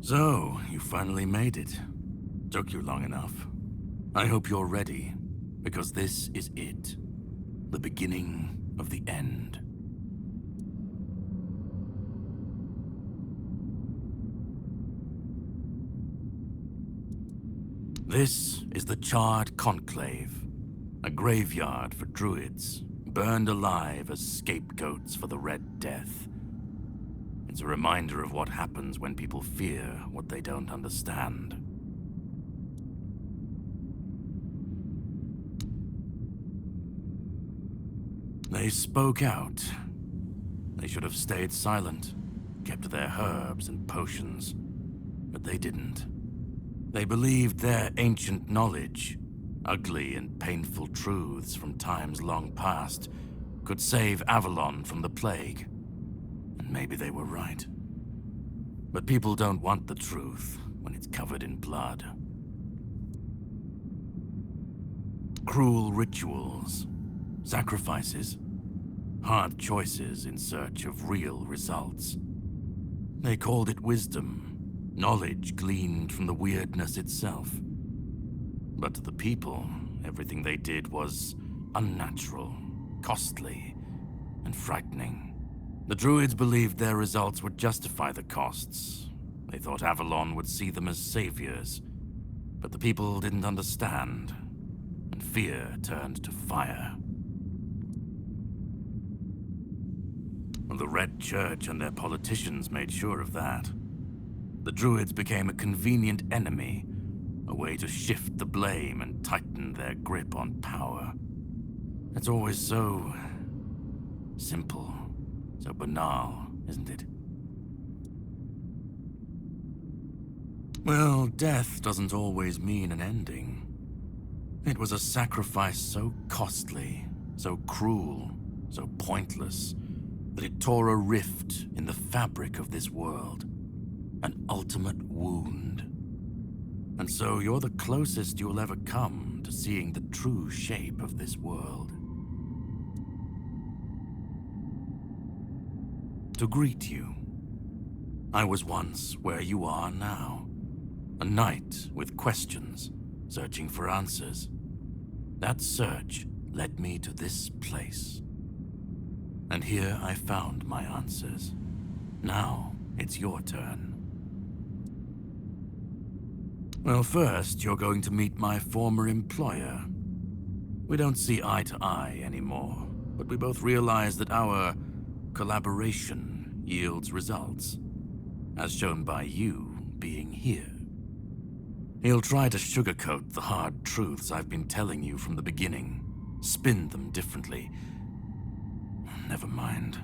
So, you finally made it. Took you long enough. I hope you're ready, because this is it. The beginning of the end. This is the Charred Conclave, a graveyard for druids, burned alive as scapegoats for the Red Death. It's a reminder of what happens when people fear what they don't understand. They spoke out. They should have stayed silent, kept their herbs and potions, but they didn't. They believed their ancient knowledge, ugly and painful truths from times long past, could save Avalon from the plague. And maybe they were right. But people don't want the truth when it's covered in blood. Cruel rituals, sacrifices, hard choices in search of real results. They called it wisdom, knowledge gleaned from the weirdness itself. But to the people, everything they did was unnatural, costly, and frightening. The druids believed their results would justify the costs. They thought Avalon would see them as saviors. But the people didn't understand, and fear turned to fire. The Red Church and their politicians made sure of that. The druids became a convenient enemy, a way to shift the blame and tighten their grip on power. It's always so simple, so banal, isn't it? Well, death doesn't always mean an ending. It was a sacrifice so costly, so cruel, so pointless, that it tore a rift in the fabric of this world. An ultimate wound. And so you're the closest you'll ever come to seeing the true shape of this world. To greet you, I was once where you are now. A knight with questions, searching for answers. That search led me to this place. And here I found my answers. Now it's your turn. Well, first, you're going to meet my former employer. We don't see eye to eye anymore, but we both realize that our collaboration yields results, as shown by you being here. He'll try to sugarcoat the hard truths I've been telling you from the beginning, spin them differently. Never mind.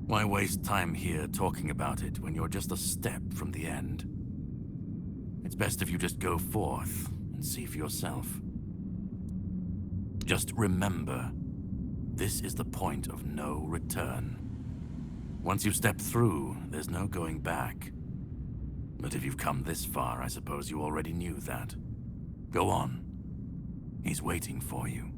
Why waste time here talking about it when you're just a step from the end? It's best if you just go forth and see for yourself. Just remember, this is the point of no return. Once you've stepped through, there's no going back. But if you've come this far, I suppose you already knew that. Go on. He's waiting for you.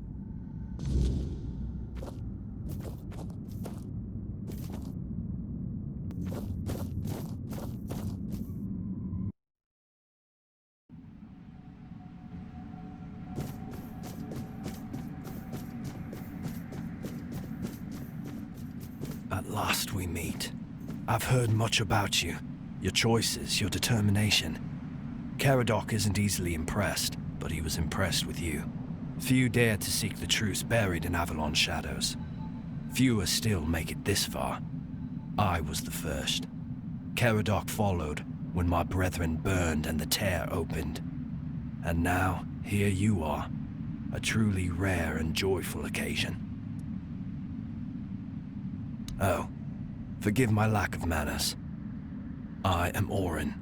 At last we meet. I've heard much about you. Your choices, your determination. Caradoc isn't easily impressed, but he was impressed with you. Few dare to seek the truth buried in Avalon's shadows. Fewer still make it this far. I was the first. Caradoc followed when my brethren burned and the tear opened. And now, here you are. A truly rare and joyful occasion. Oh, forgive my lack of manners. I am Orrin,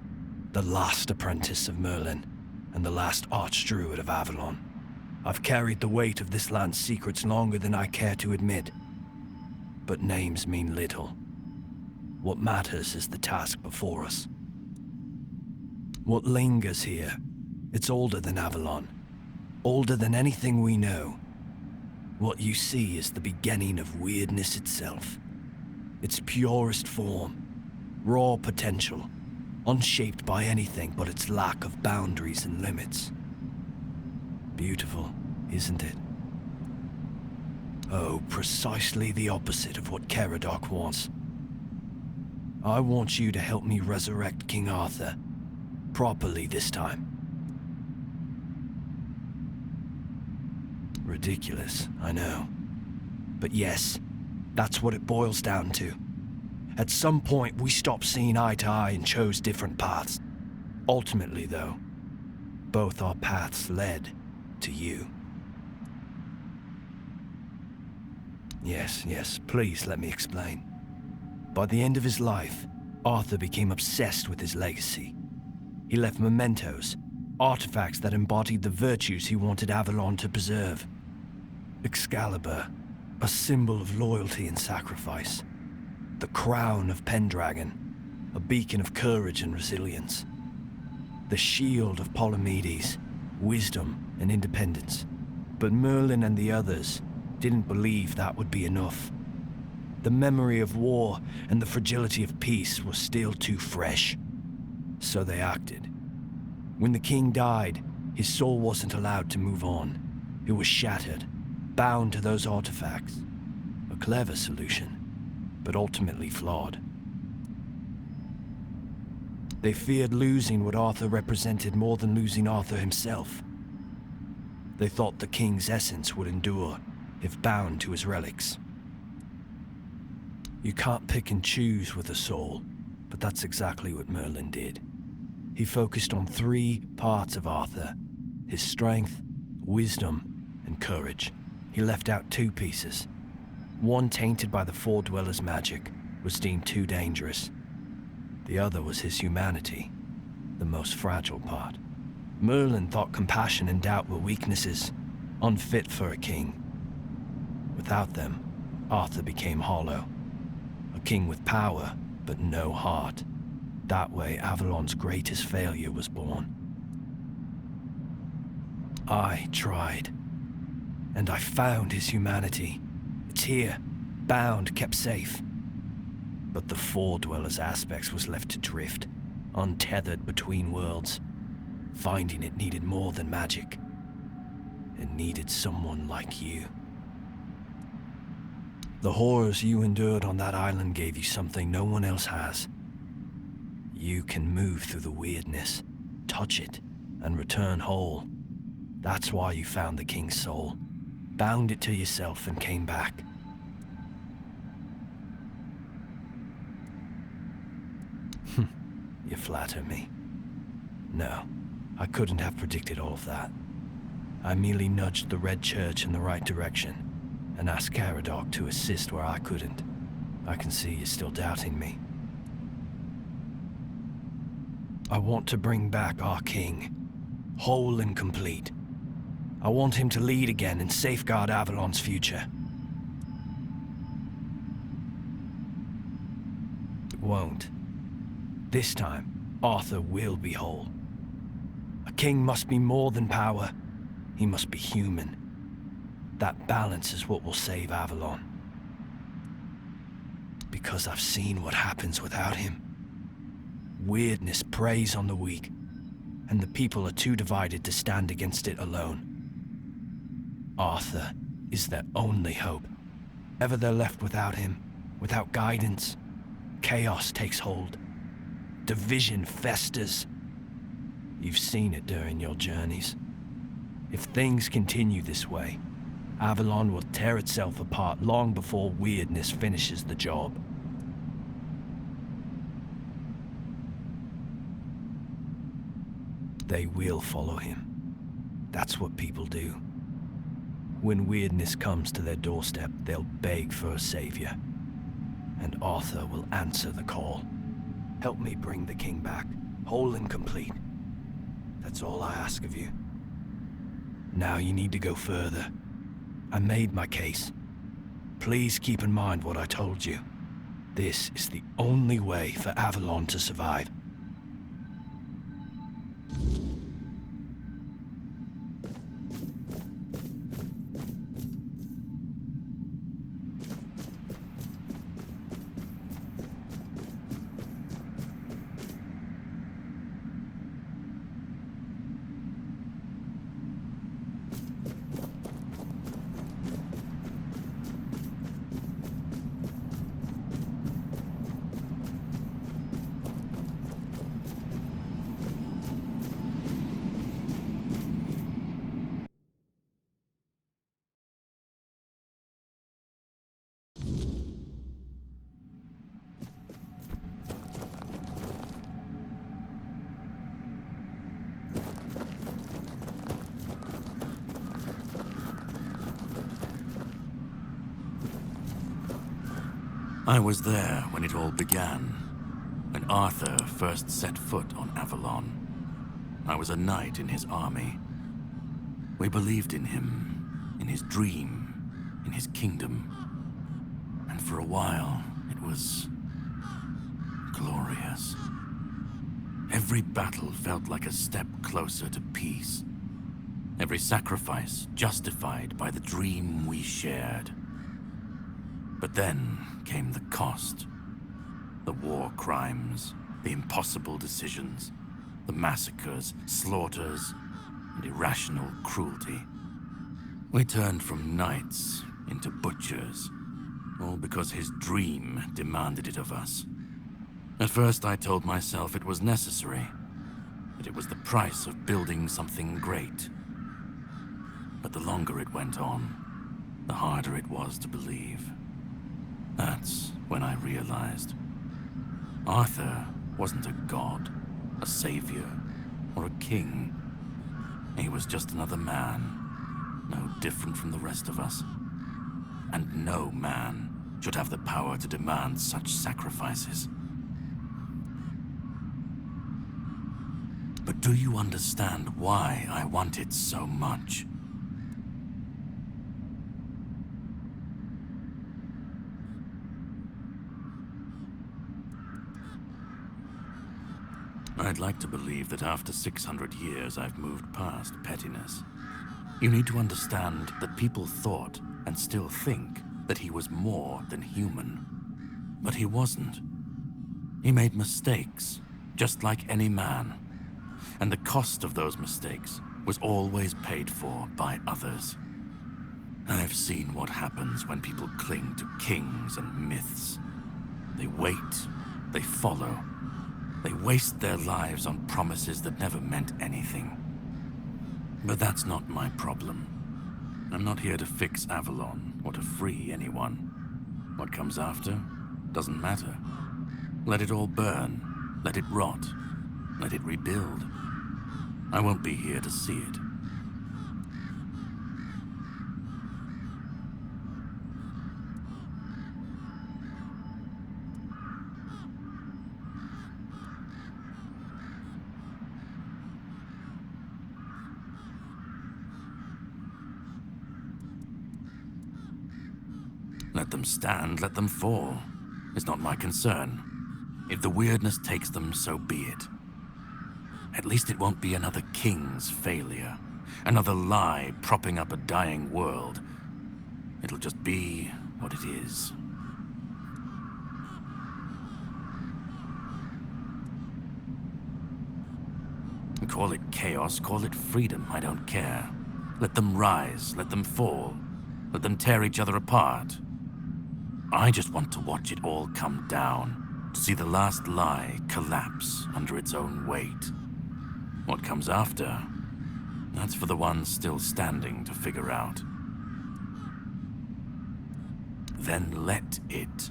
the last apprentice of Merlin, and the last archdruid of Avalon. I've carried the weight of this land's secrets longer than I care to admit. But names mean little. What matters is the task before us. What lingers here, it's older than Avalon, older than anything we know. What you see is the beginning of weirdness itself. Its purest form, raw potential, unshaped by anything but its lack of boundaries and limits. Beautiful, isn't it? Oh, precisely the opposite of what Caradoc wants. I want you to help me resurrect King Arthur. Properly this time. Ridiculous, I know. But yes, that's what it boils down to. At some point, we stopped seeing eye to eye and chose different paths. Ultimately, though, both our paths led to you. Yes, please let me explain. By the end of his life, Arthur became obsessed with his legacy. He left mementos, artifacts that embodied the virtues he wanted Avalon to preserve. Excalibur, a symbol of loyalty and sacrifice. The crown of Pendragon, a beacon of courage and resilience. The shield of Palamedes, wisdom and independence. But Merlin and the others didn't believe that would be enough. The memory of war and the fragility of peace was still too fresh. So they acted. When the king died, his soul wasn't allowed to move on. It was shattered, bound to those artifacts. A clever solution, but ultimately flawed. They feared losing what Arthur represented more than losing Arthur himself. They thought the king's essence would endure if bound to his relics. You can't pick and choose with a soul, but that's exactly what Merlin did. He focused on 3 parts of Arthur: his strength, wisdom, and courage. He left out 2 pieces. One, tainted by the Four Dwellers' magic, was deemed too dangerous. The other was his humanity, the most fragile part. Merlin thought compassion and doubt were weaknesses, unfit for a king. Without them, Arthur became hollow. A king with power, but no heart. That way, Avalon's greatest failure was born. I tried, and I found his humanity. It's here, bound, kept safe. But the Four Dwellers' aspects was left to drift, untethered between worlds. Finding it needed more than magic. It needed someone like you. The horrors you endured on that island gave you something no one else has. You can move through the weirdness, touch it, and return whole. That's why you found the king's soul, bound it to yourself, and came back. You flatter me. No, I couldn't have predicted all of that. I merely nudged the Red Church in the right direction and asked Caradoc to assist where I couldn't. I can see you're still doubting me. I want to bring back our king, whole and complete. I want him to lead again and safeguard Avalon's future. It won't. This time, Arthur will be whole. A king must be more than power. He must be human. That balance is what will save Avalon. Because I've seen what happens without him. Weirdness preys on the weak, and the people are too divided to stand against it alone. Arthur is their only hope. Ever they're left without him, without guidance, chaos takes hold. Division festers. You've seen it during your journeys. If things continue this way, Avalon will tear itself apart long before weirdness finishes the job. They will follow him. That's what people do. When weirdness comes to their doorstep, they'll beg for a savior. And Arthur will answer the call. Help me bring the king back, whole and complete. That's all I ask of you. Now you need to go further. I made my case. Please keep in mind what I told you. This is the only way for Avalon to survive. I was there when it all began, when Arthur first set foot on Avalon. I was a knight in his army. We believed in him, in his dream, in his kingdom. And for a while, it was glorious. Every battle felt like a step closer to peace. Every sacrifice justified by the dream we shared. But then came the cost. The war crimes, the impossible decisions, the massacres, slaughters, and irrational cruelty. We turned from knights into butchers, all because his dream demanded it of us. At first I told myself it was necessary, that it was the price of building something great. But the longer it went on, the harder it was to believe. That's when I realized Arthur wasn't a god, a savior, or a king. He was just another man, no different from the rest of us. And no man should have the power to demand such sacrifices. But do you understand why I want it so much? I'd like to believe that after 600 years I've moved past pettiness. You need to understand that people thought, and still think, that he was more than human. But he wasn't. He made mistakes, just like any man. And the cost of those mistakes was always paid for by others. I've seen what happens when people cling to kings and myths. They wait, they follow. They waste their lives on promises that never meant anything. But that's not my problem. I'm not here to fix Avalon or to free anyone. What comes after doesn't matter. Let it all burn. Let it rot. Let it rebuild. I won't be here to see it. Let them stand, let them fall. It's not my concern. If the weirdness takes them, so be it. At least it won't be another king's failure. Another lie propping up a dying world. It'll just be what it is. Call it chaos, call it freedom, I don't care. Let them rise, let them fall. Let them tear each other apart. I just want to watch it all come down, to see the last lie collapse under its own weight. What comes after, that's for the ones still standing to figure out. Then let it.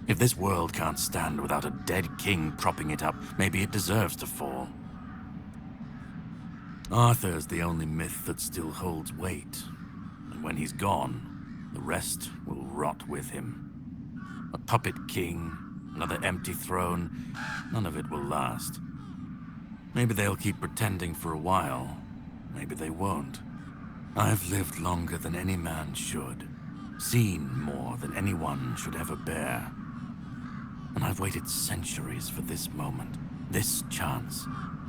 If this world can't stand without a dead king propping it up, maybe it deserves to fall. Arthur's the only myth that still holds weight, and when he's gone, the rest will rot with him. A puppet king, another empty throne, none of it will last. Maybe they'll keep pretending for a while, maybe they won't. I've lived longer than any man should, seen more than anyone should ever bear. And I've waited centuries for this moment, this chance,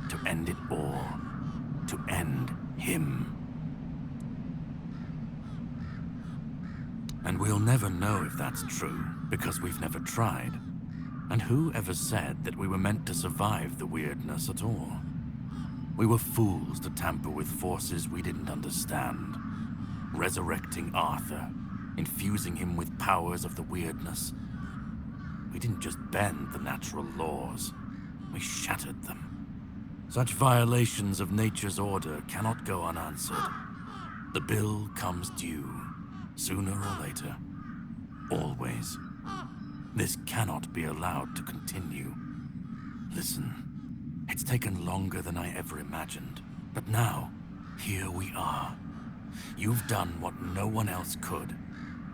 to end it all, to end him. And we'll never know if that's true, because we've never tried. And who ever said that we were meant to survive the weirdness at all? We were fools to tamper with forces we didn't understand. Resurrecting Arthur, infusing him with powers of the weirdness. We didn't just bend the natural laws, we shattered them. Such violations of nature's order cannot go unanswered. The bill comes due. Sooner or later. Always. This cannot be allowed to continue. Listen, it's taken longer than I ever imagined. But now, here we are. You've done what no one else could.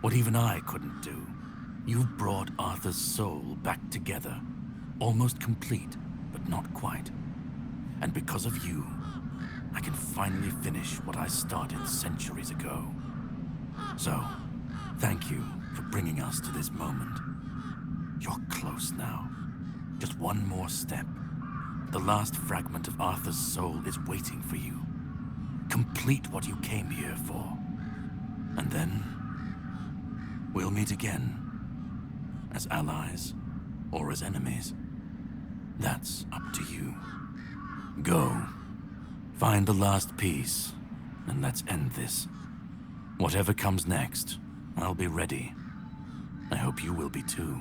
What even I couldn't do. You've brought Arthur's soul back together. Almost complete, but not quite. And because of you, I can finally finish what I started centuries ago. So, thank you for bringing us to this moment. You're close now. Just one more step. The last fragment of Arthur's soul is waiting for you. Complete what you came here for. And then, we'll meet again. As allies, or as enemies. That's up to you. Go. Find the last piece, and let's end this. Whatever comes next, I'll be ready. I hope you will be too.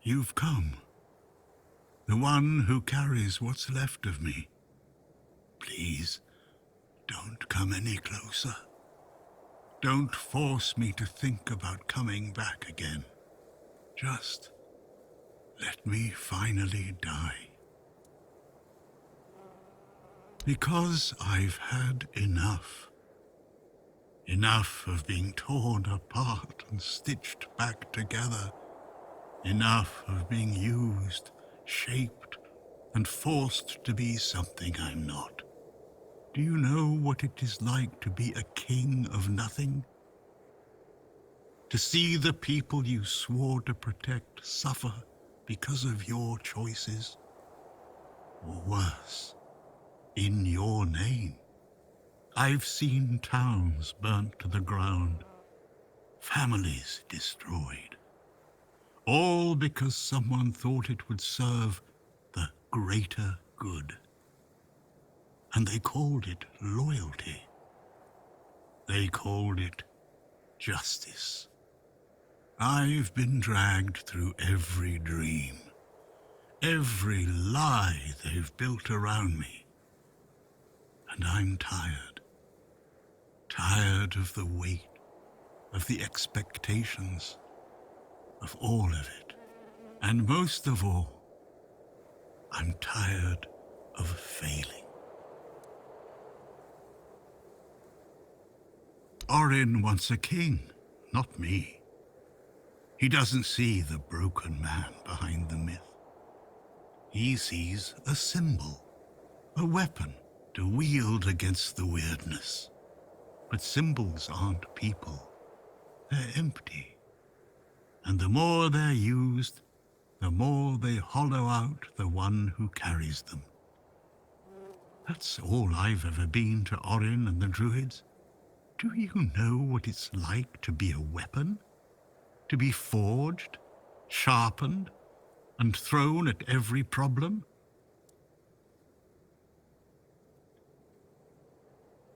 You've come. The one who carries what's left of me. Please, don't come any closer. Don't force me to think about coming back again. Just let me finally die. Because I've had enough. Enough of being torn apart and stitched back together. Enough of being used, shaped, and forced to be something I'm not. Do you know what it is like to be a king of nothing? To see the people you swore to protect suffer because of your choices? Or worse, in your name. I've seen towns burnt to the ground, families destroyed. All because someone thought it would serve the greater good. And they called it loyalty. They called it justice. I've been dragged through every dream, every lie they've built around me. And I'm tired. Tired of the weight, of the expectations, of all of it. And most of all, I'm tired of failing. Orrin wants a king, not me. He doesn't see the broken man behind the myth. He sees a symbol, a weapon to wield against the weirdness. But symbols aren't people. They're empty. And the more they're used, the more they hollow out the one who carries them. That's all I've ever been to Orrin and the Druids. Do you know what it's like to be a weapon? To be forged, sharpened, and thrown at every problem?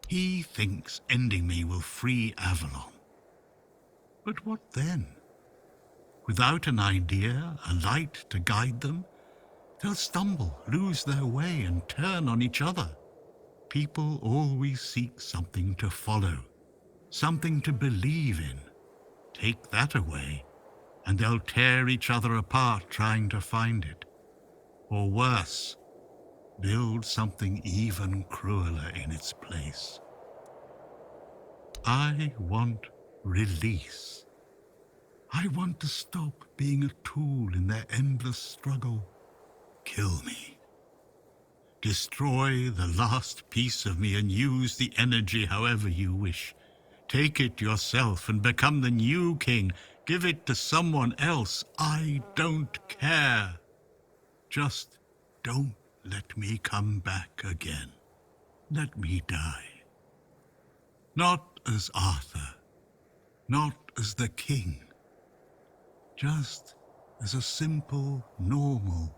He thinks ending me will free Avalon. But what then? Without an idea, a light to guide them, they'll stumble, lose their way, and turn on each other. People always seek something to follow, something to believe in. Take that away, and they'll tear each other apart trying to find it. Or worse, build something even crueler in its place. I want release. I want to stop being a tool in their endless struggle. Kill me. Destroy the last piece of me and use the energy however you wish. Take it yourself and become the new king. Give it to someone else. I don't care. Just don't let me come back again. Let me die. Not as Arthur, not as the king, just as a simple, normal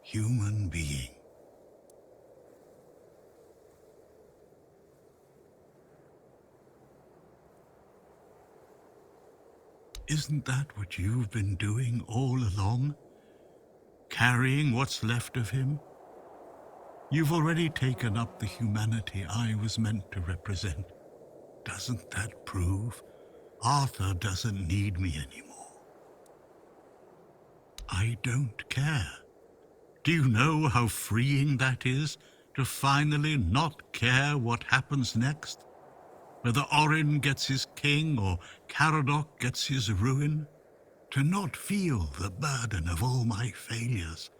human being. Isn't that what you've been doing all along? Carrying what's left of him? You've already taken up the humanity I was meant to represent. Doesn't that prove Arthur doesn't need me anymore? I don't care. Do you know how freeing that is, to finally not care what happens next? Whether Orrin gets his king or Caradoc gets his ruin? To not feel the burden of all my failures?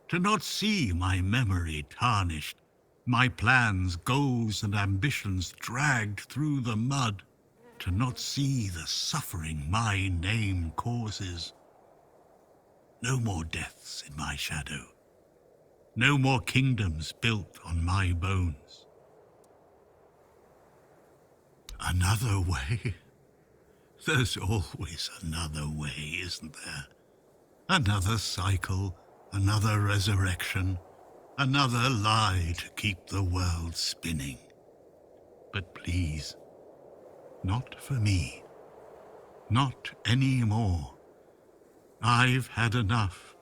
To not see my memory tarnished, my plans, goals, and ambitions dragged through the mud? To not see the suffering my name causes? No more deaths in my shadow. No more kingdoms built on my bones. Another way? There's always another way, isn't there? Another cycle, another resurrection, another lie to keep the world spinning. But please, not for me. Not anymore. I've had enough.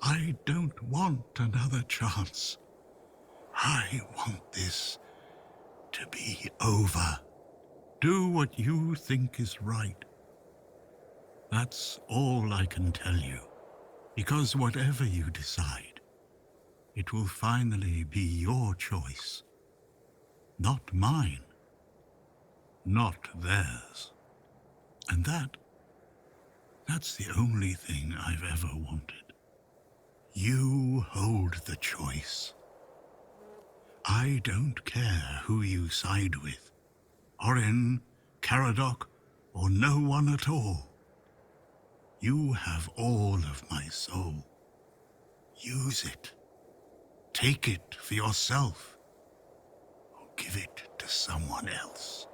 I don't want another chance. I want this to be over. Do what you think is right. That's all I can tell you, because whatever you decide, it will finally be your choice, not mine, not theirs. And that's the only thing I've ever wanted. You hold the choice. I don't care who you side with. Orrin, Caradoc, or no one at all. You have all of my soul. Use it. Take it for yourself. Or give it to someone else.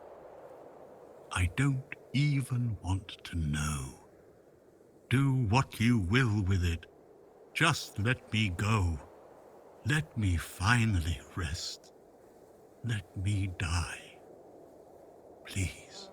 I don't even want to know. Do what you will with it. Just let me go. Let me finally rest. Let me die. Please.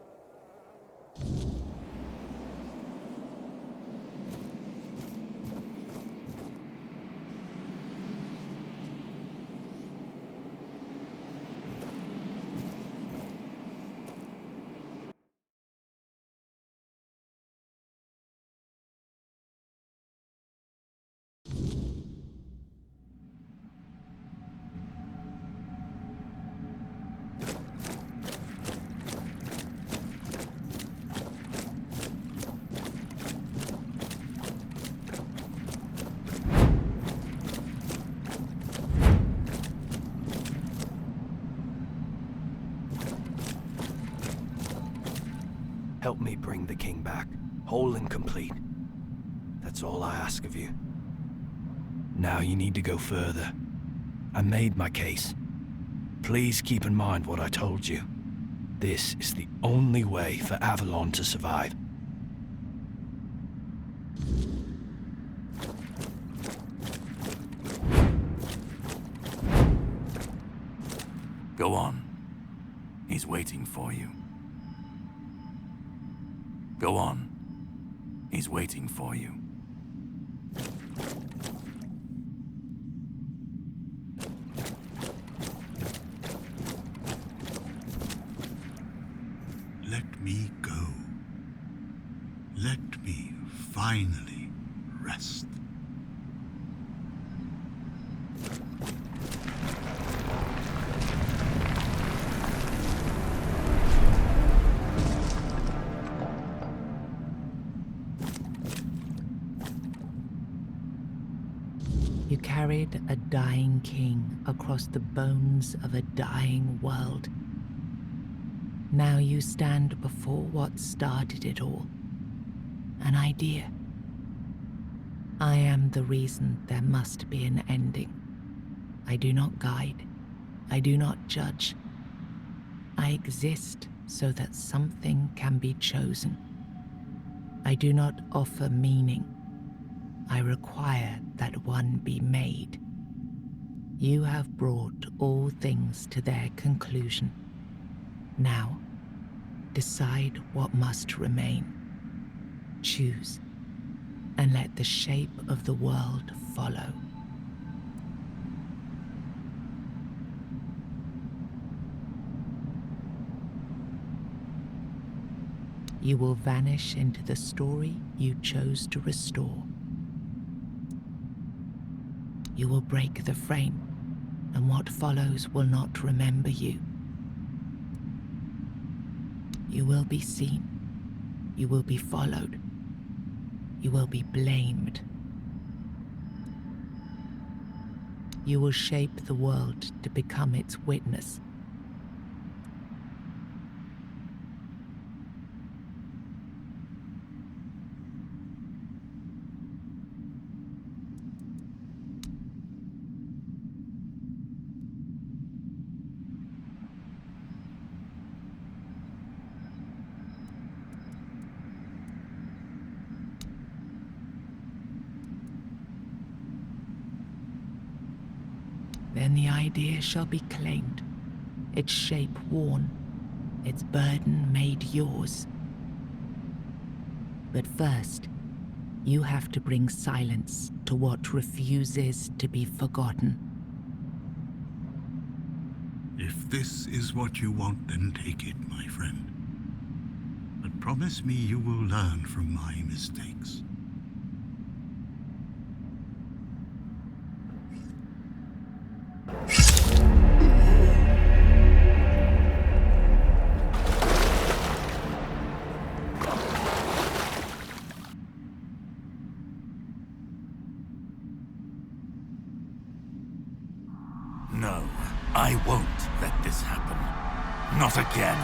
Help me bring the king back, whole and complete. That's all I ask of you. Now you need to go further. I made my case. Please keep in mind what I told you. This is the only way for Avalon to survive. Go on. He's waiting for you. Go on. He's waiting for you. Let me go. Let me finally rest. You carried a dying king across the bones of a dying world. Now you stand before what started it all. An idea. I am the reason there must be an ending. I do not guide. I do not judge. I exist so that something can be chosen. I do not offer meaning. I require that one be made. You have brought all things to their conclusion. Now, decide what must remain. Choose, and let the shape of the world follow. You will vanish into the story you chose to restore. You will break the frame, and what follows will not remember you. You will be seen. You will be followed. You will be blamed. You will shape the world to become its witness. Then the idea shall be claimed, its shape worn, its burden made yours. But first, you have to bring silence to what refuses to be forgotten. If this is what you want, then take it, my friend. But promise me you will learn from my mistakes. No, I won't let this happen. Not again.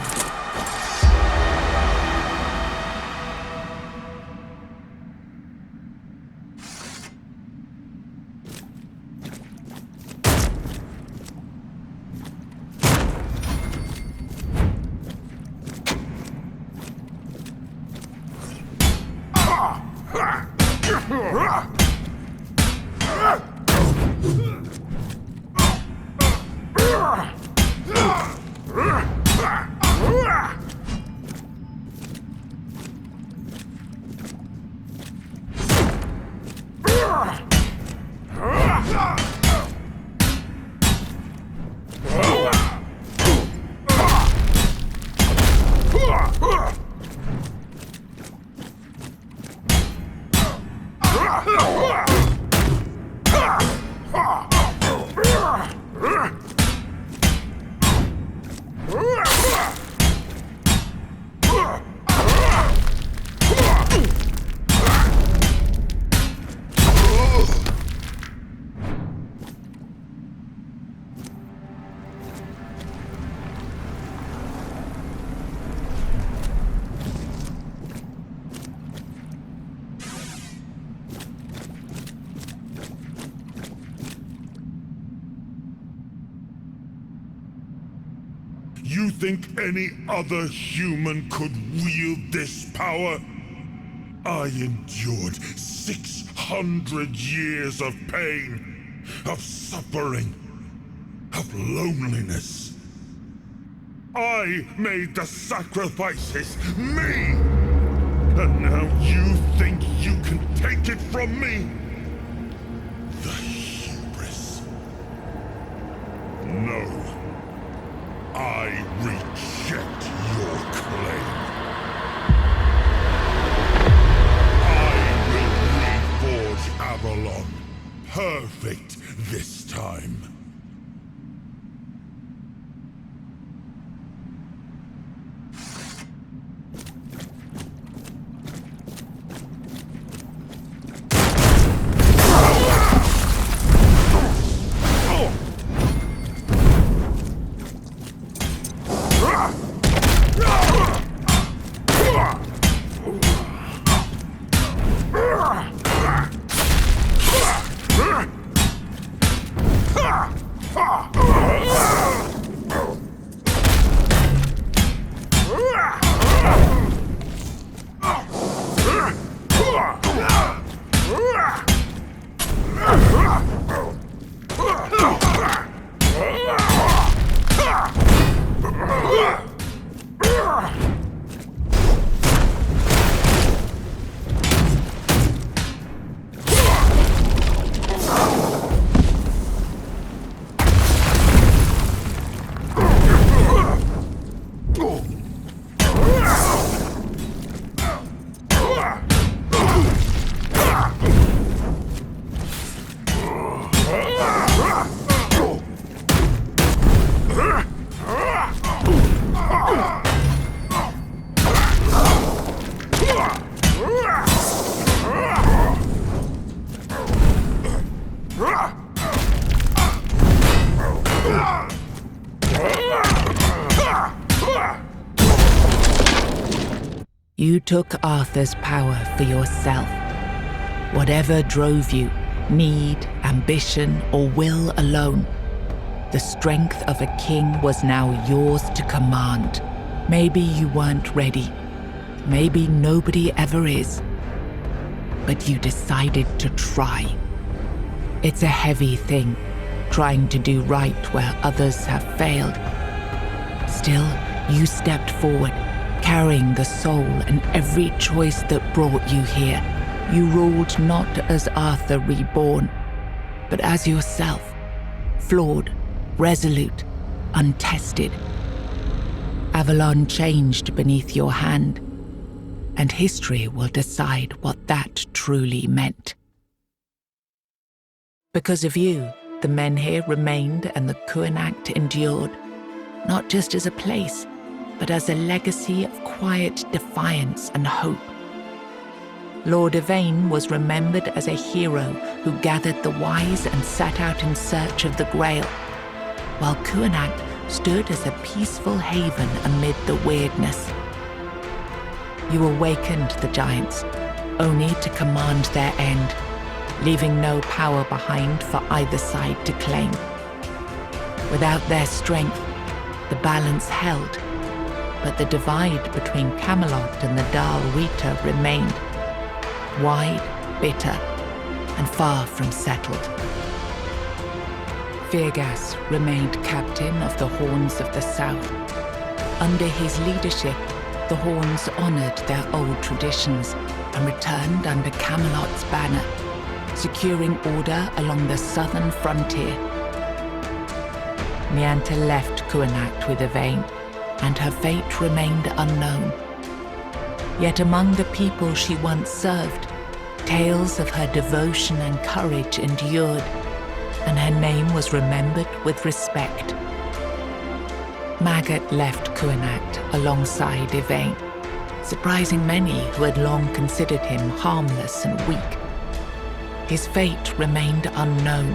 You think any other human could wield this power? I endured 600 years of pain, of suffering, of loneliness. I made the sacrifices, me! And now you think you can take it from me? The hubris. No. I reject your claim. I will reforge Avalon. Perfect this time. You took Arthur's power for yourself. Whatever drove you, need, ambition, or will alone, the strength of a king was now yours to command. Maybe you weren't ready. Maybe nobody ever is. But you decided to try. It's a heavy thing, trying to do right where others have failed. Still, you stepped forward, carrying the soul and every choice that brought you here. You ruled not as Arthur reborn, but as yourself, flawed, resolute, untested. Avalon changed beneath your hand, and history will decide what that truly meant. Because of you, the men here remained and the Kuanacht endured, not just as a place, but as a legacy of quiet defiance and hope. Lord Yvain was remembered as a hero who gathered the wise and set out in search of the Grail, while Kuanacht stood as a peaceful haven amid the weirdness. You awakened the giants, only to command their end, leaving no power behind for either side to claim. Without their strength, the balance held, but the divide between Camelot and the Dal Rita remained, wide, bitter, and far from settled. Firgas remained captain of the Horns of the South. Under his leadership, the Horns honored their old traditions and returned under Camelot's banner, securing order along the southern frontier. Nianta left Kuanacht with Yvain, and her fate remained unknown. Yet among the people she once served, tales of her devotion and courage endured, and her name was remembered with respect. Magat left Kuanacht alongside Yvain, surprising many who had long considered him harmless and weak. His fate remained unknown,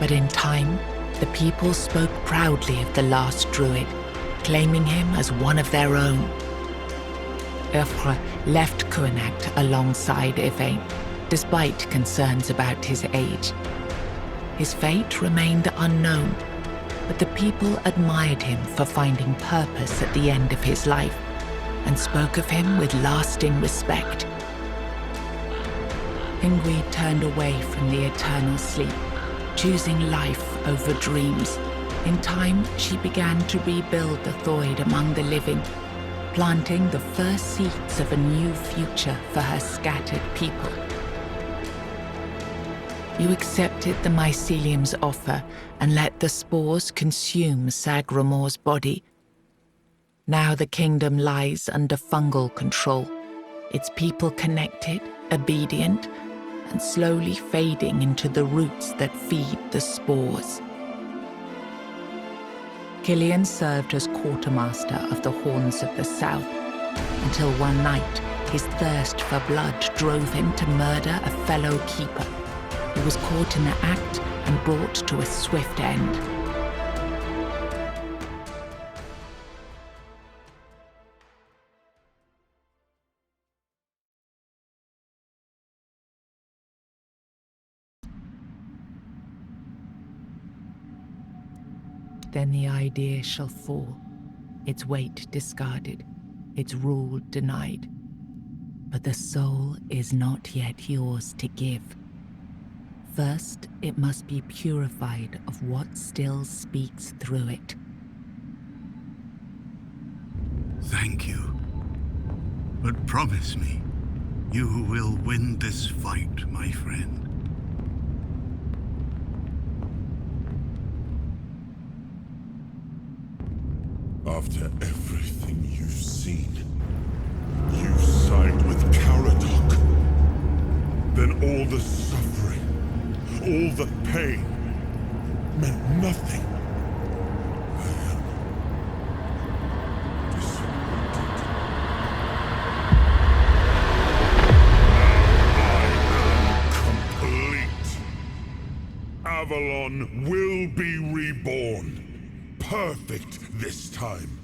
but in time, the people spoke proudly of the last druid, claiming him as one of their own. Urfre left Kuanacht alongside Yvain, despite concerns about his age. His fate remained unknown, but the people admired him for finding purpose at the end of his life and spoke of him with lasting respect. Ingrid turned away from the eternal sleep, choosing life over dreams. In time, she began to rebuild the Thoid among the living, planting the first seeds of a new future for her scattered people. You accepted the mycelium's offer and let the spores consume Sagramor's body. Now the kingdom lies under fungal control, its people connected, obedient, and slowly fading into the roots that feed the spores. Killian served as quartermaster of the Horns of the South, until one night his thirst for blood drove him to murder a fellow keeper. He was caught in the act and brought to a swift end. Then the idea shall fall, its weight discarded, its rule denied. But the soul is not yet yours to give. First, it must be purified of what still speaks through it. Thank you. But promise me, you will win this fight, my friend. After everything you've seen, you side with Caradoc. Then all the suffering, all the pain, meant nothing. I am disappointed. Now I am complete. Avalon will be reborn. Perfect this time.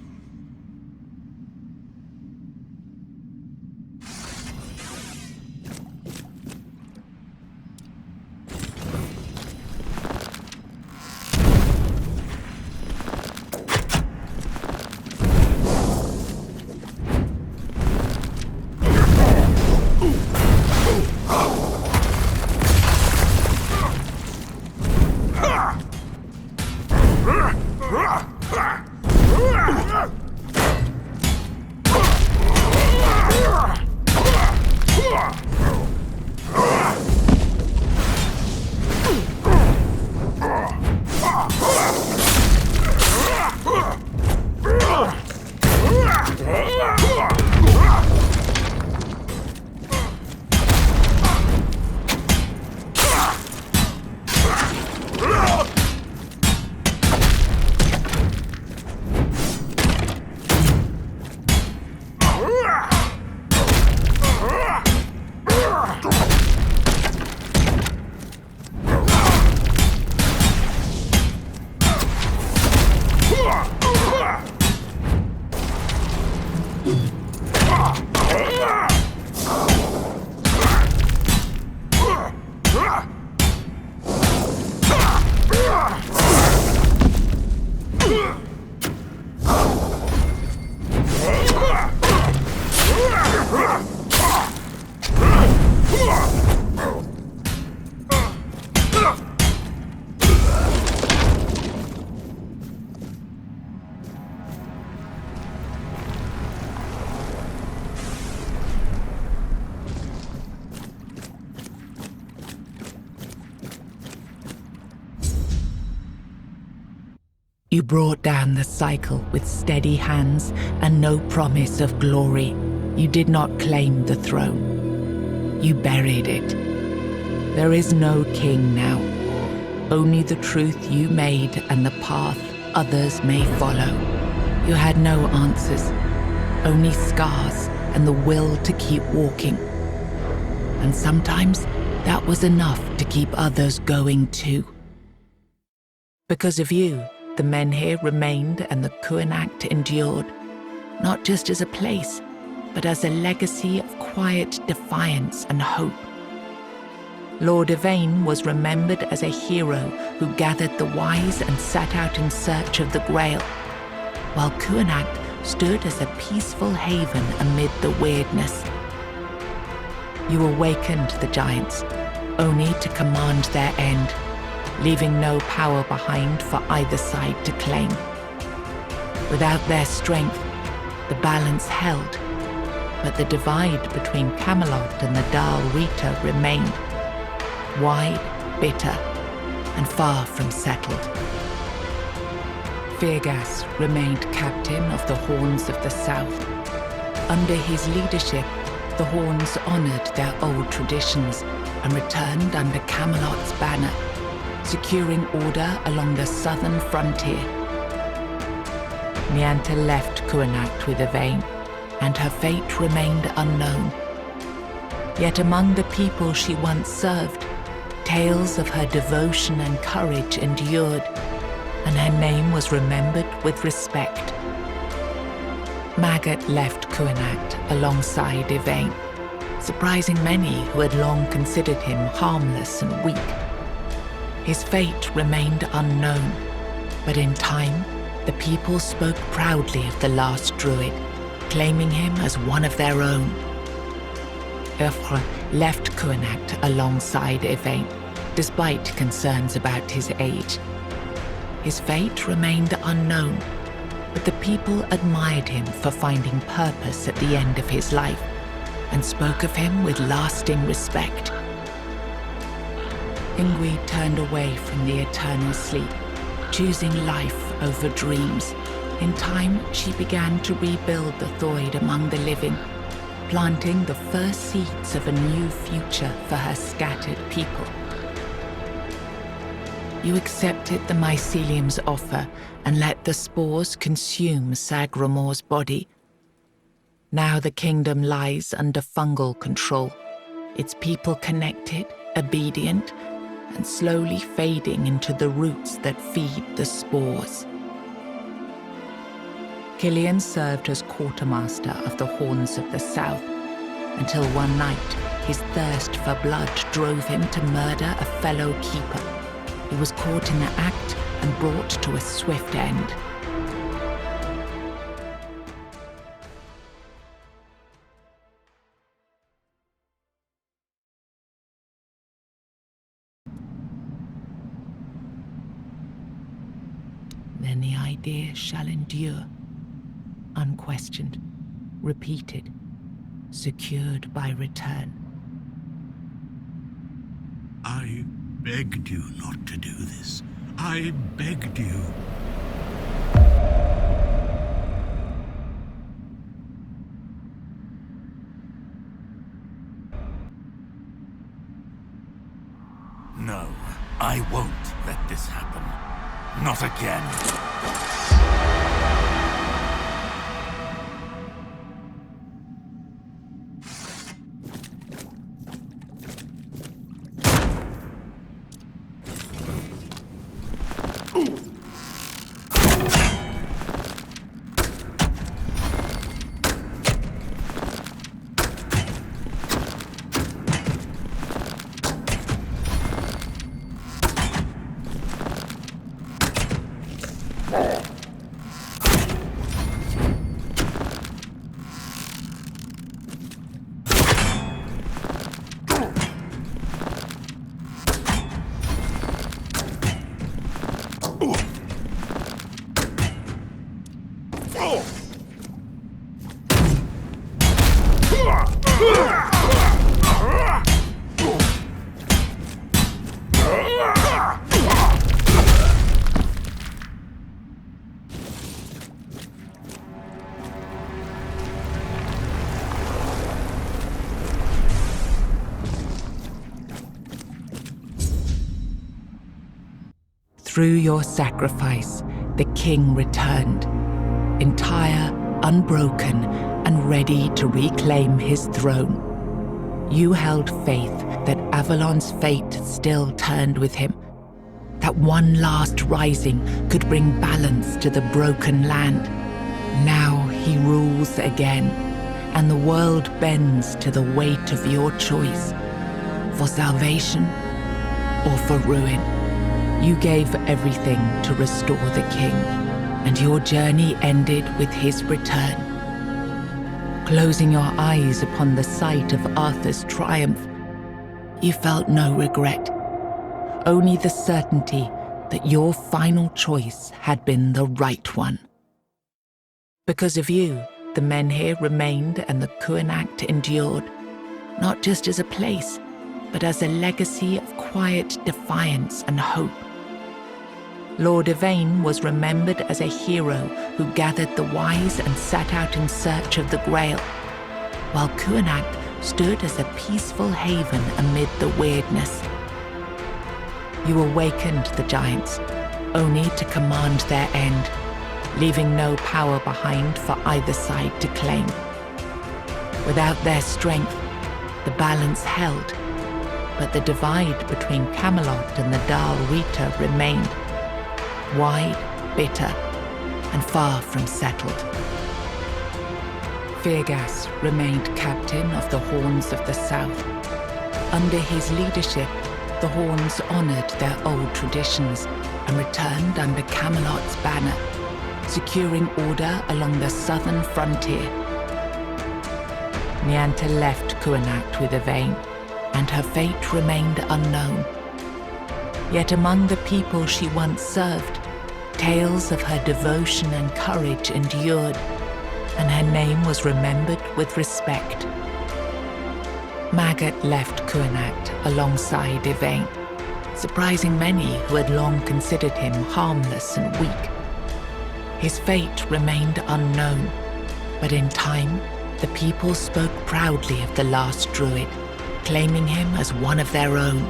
You brought down the cycle with steady hands and no promise of glory. You did not claim the throne. You buried it. There is no king now. Only the truth you made and the path others may follow. You had no answers, only scars and the will to keep walking. And sometimes that was enough to keep others going too. Because of you, the men here remained and the Kuanacht endured, not just as a place, but as a legacy of quiet defiance and hope. Lord Yvain was remembered as a hero who gathered the wise and set out in search of the Grail, while Kuanacht stood as a peaceful haven amid the weirdness. You awakened the giants, only to command their end, leaving no power behind for either side to claim. Without their strength, the balance held, but the divide between Camelot and the Dal Rita remained, wide, bitter, and far from settled. Fergus remained captain of the Horns of the South. Under his leadership, the Horns honored their old traditions and returned under Camelot's banner, securing order along the southern frontier. Nianta left Kuanacht with Yvain, and her fate remained unknown. Yet among the people she once served, tales of her devotion and courage endured, and her name was remembered with respect. Maggot left Kuanacht alongside Yvain, surprising many who had long considered him harmless and weak. His fate remained unknown, but in time, the people spoke proudly of the last druid, claiming him as one of their own. Urfre left Kuanacht alongside Yvain, despite concerns about his age. His fate remained unknown, but the people admired him for finding purpose at the end of his life, and spoke of him with lasting respect. Ingui turned away from the eternal sleep, choosing life over dreams. In time, she began to rebuild the Thoid among the living, planting the first seeds of a new future for her scattered people. You accepted the mycelium's offer and let the spores consume Sagramor's body. Now the kingdom lies under fungal control, its people connected, obedient, and slowly fading into the roots that feed the spores. Killian served as quartermaster of the Horns of the South, until one night his thirst for blood drove him to murder a fellow keeper. He was caught in the act and brought to a swift end. Then the idea shall endure, unquestioned, repeated, secured by return. I begged you not to do this. I begged you. No, I won't let this happen. Not again. Through your sacrifice, the king returned, entire, unbroken, and ready to reclaim his throne. You held faith that Avalon's fate still turned with him, that one last rising could bring balance to the broken land. Now he rules again, and the world bends to the weight of your choice, for salvation or for ruin. You gave everything to restore the king, and your journey ended with his return. Closing your eyes upon the sight of Arthur's triumph, you felt no regret, only the certainty that your final choice had been the right one. Because of you, the menhir remained and the Kuanacht endured, not just as a place, but as a legacy of quiet defiance and hope. Lord Yvain was remembered as a hero who gathered the wise and set out in search of the Grail, while Kuanacht stood as a peaceful haven amid the weirdness. You awakened the giants, only to command their end, leaving no power behind for either side to claim. Without their strength, the balance held, but the divide between Camelot and the Dal Rita remained, wide, bitter, and far from settled. Fergus remained captain of the Horns of the South. Under his leadership, the Horns honored their old traditions and returned under Camelot's banner, securing order along the southern frontier. Nianta left Kuanacht with Yvain, and her fate remained unknown. Yet among the people she once served, tales of her devotion and courage endured, and her name was remembered with respect. Magat left Kuanacht alongside Yvain, surprising many who had long considered him harmless and weak. His fate remained unknown, but in time, the people spoke proudly of the last druid, claiming him as one of their own.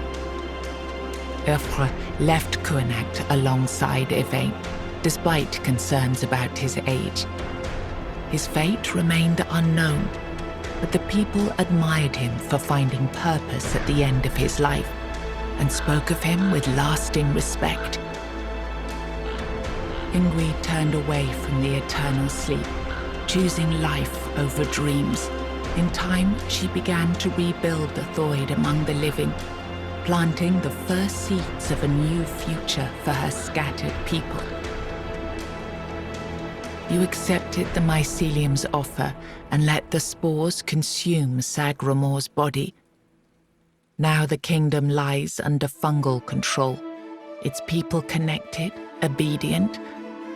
Urfre left Kuanacht alongside Yvain, despite concerns about his age. His fate remained unknown, but the people admired him for finding purpose at the end of his life, and spoke of him with lasting respect. Ingrid turned away from the eternal sleep, choosing life over dreams. In time, she began to rebuild the Thoid among the living, planting the first seeds of a new future for her scattered people. You accepted the mycelium's offer and let the spores consume Sagramor's body. Now the kingdom lies under fungal control, its people connected, obedient,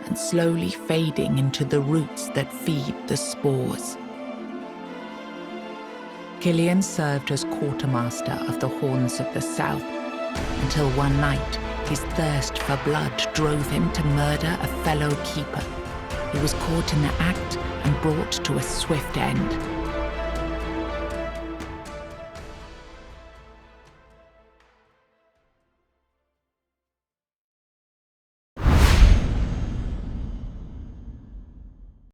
and slowly fading into the roots that feed the spores. Killian served as quartermaster of the Horns of the South, until one night his thirst for blood drove him to murder a fellow keeper. He was caught in the act and brought to a swift end.